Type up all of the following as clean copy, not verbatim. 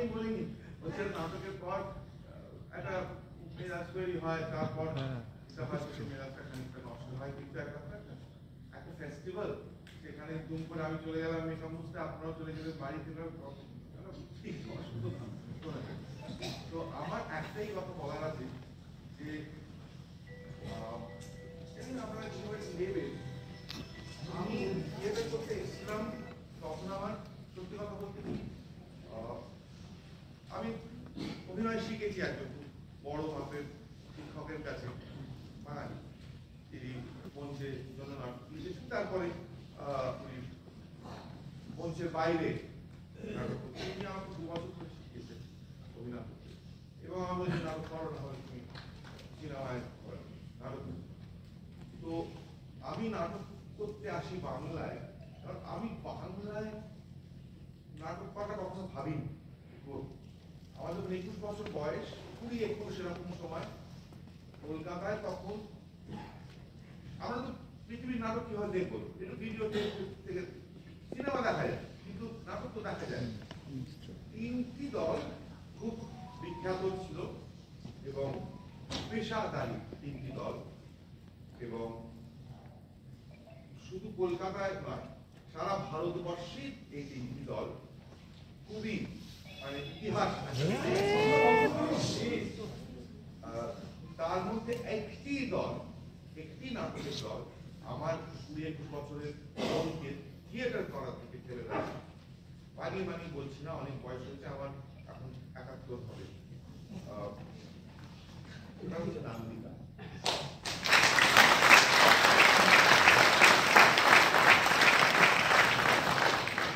আমি বলিনি, বলছেন নাটকের পর একটা মেজাজ তৈরি হয়, তারপর মেজাজটা খানিকটা নষ্ট হয়, কিন্তু একটা ফেস্টিভ্যাল সেখানে দুম করে আমি চলে গেলাম মেকআপ মুছতে, আপনারাও চলে গেলেন বাড়িতে। তো আমার একটাই কথা বলার আছে যে আপনারা কিভাবে নেবেন। আমি বিয়েটা করতে এসেছিলাম তখন আমার সত্যি কথা বলতে কি, আমি অভিনয় শিখেছি একজন বড় মাপের শিক্ষকের কাছে, বাঙালি, তিনি মঞ্চে জন্য নাটক লিখেছেন, তারপরে মঞ্চের বাইরে নাটক করতে তিনি আমাকে 2 বছর ধরে শিখিয়েছেন অভিনয় করতে। এবং আমি বলছি নাটক করো না হয় তুমি সিনেমায় নাটক। তো আমি নাটক করতে আসি বাংলায়, কারণ আমি বাংলায় নাটক করাটা কখনো ভাবিনি। আমার যখন 21 বছর বয়স, 20-21 এরকম সময় কলকাতায়, তখন আমরা তো পৃথিবীর নাটক কিভাবে দেখবো, একটু ভিডিও থেকে সিনেমা দেখা যায়, কিন্তু নাটক তো দেখা যায়। 3টি দল খুব বিখ্যাত ছিল এবং পেশাদারী 3টি দল, এবং শুধু কলকাতায় নয় সারা ভারতবর্ষে এই 3টি দল খুবই মানে ইতিহাস। তার মধ্যে একটি দল, একটি নাটকের দল আমার 20-21 বছরের দলকে থিয়েটার করা থেকে ফেলে দেয়। বানিয়ে বলছি না, অনেক বয়স হয়েছে আমার, এখন 71 হবে। ওটা হচ্ছে নান্দিকা।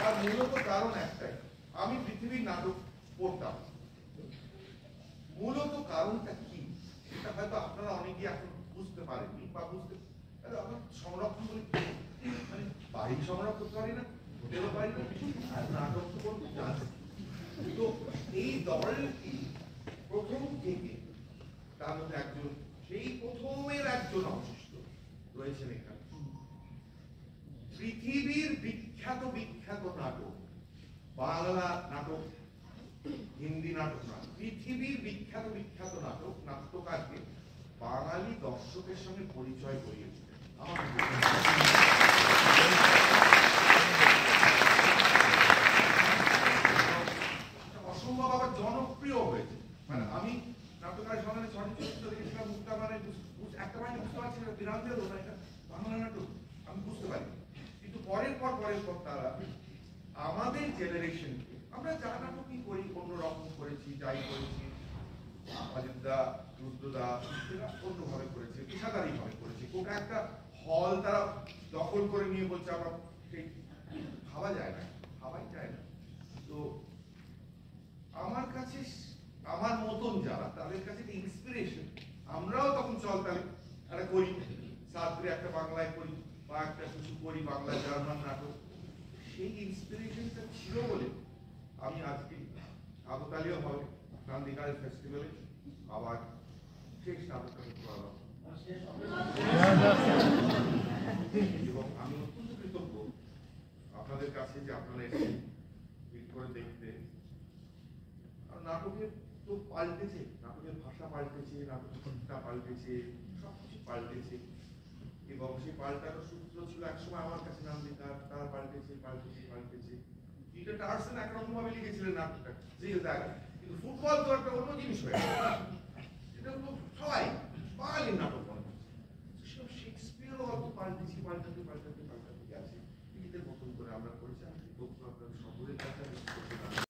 তার মূলত কারণ একটাই, আমি পৃথিবীর নাটক পড়তাম। মূলত কারণটা কি সেটা হয়তো আপনারা অনেকেই এখন বুঝতে পারেননি বা আমার সংরক্ষণ বলে মানে বাড়ি সংরক্ষণ করতে পারি না, হোটেলও পারি না, আর নাটক তো করতে জানি। তো এই দলটি প্রথম থেকে, তার মধ্যে একজন, সেই প্রথমের একজন অবশিষ্ট রয়েছেন এখানে। পৃথিবীর বিখ্যাত নাটক, বাংলা নাটক, হিন্দি নাটক না, পৃথিবীর বিখ্যাত নাটক, নাট্যকারকে বাঙালি দর্শকের সঙ্গে পরিচয় করিয়েছিলেন। অসম্ভব আবার জনপ্রিয় হয়েছে। মানে আমি নাট্যকারের সঙ্গে চলচ্চিত্র দেখেছিলাম, মুক্তা মানে একটা মানে বুঝতে পারছি না, বিরাম দিয়ে দেবো এটা বাংলা নাটক, আমি বুঝতে পারি। কিন্তু পরের পর তারা আমাদের জেনারেশনকে, আমরা যা নাটকই করি অন্যরকম করেছি, যাই করেছি, অজিতদা, রুদ্রদা অন্যভাবে করেছে, পেশাদারি ভাবে করেছে। কোটা একটা হল তারা দখল করে নিয়ে বলছে আমরা, সেই ভাবাই যায় না। তো আমার কাছে, আমার মতন যারা, তাদের কাছে ইন্সপিরেশন, আমরাও তখন চল তাহলে একটা করি, সাতরে একটা বাংলায় করি বা একটা কিছু করি বাংলা জার্মান নাটক। সেই ইন্সপিরেশনটা ছিল বলে আমি আজকে কাকতালীয় হবে নান্দিকার ফেস্টিভ্যালে আবার শেষ নাটকটা করতে পারলাম। এবং আমি অত্যন্ত কৃতজ্ঞ আপনাদের কাছে যে আপনারা এসে করে দেখতে। আর নাটকের তো পাল্টেছে, নাটকের ভাষা পাল্টেছে, নাটকের চিন্তা পাল্টেছে, সবকিছু পাল্টেছে। এবং সেই পাল্টানোর সূত্র ছিল একসময় আমার কাছে নান্দিকা, তারা পাল্টেছে। এটা টার্সেন একরকম ভাবে লিখেছিলেন নাটকটা, কিন্তু ফুটবল তো একটা অন্য জিনিস হয়ে গেল, এটা কোনো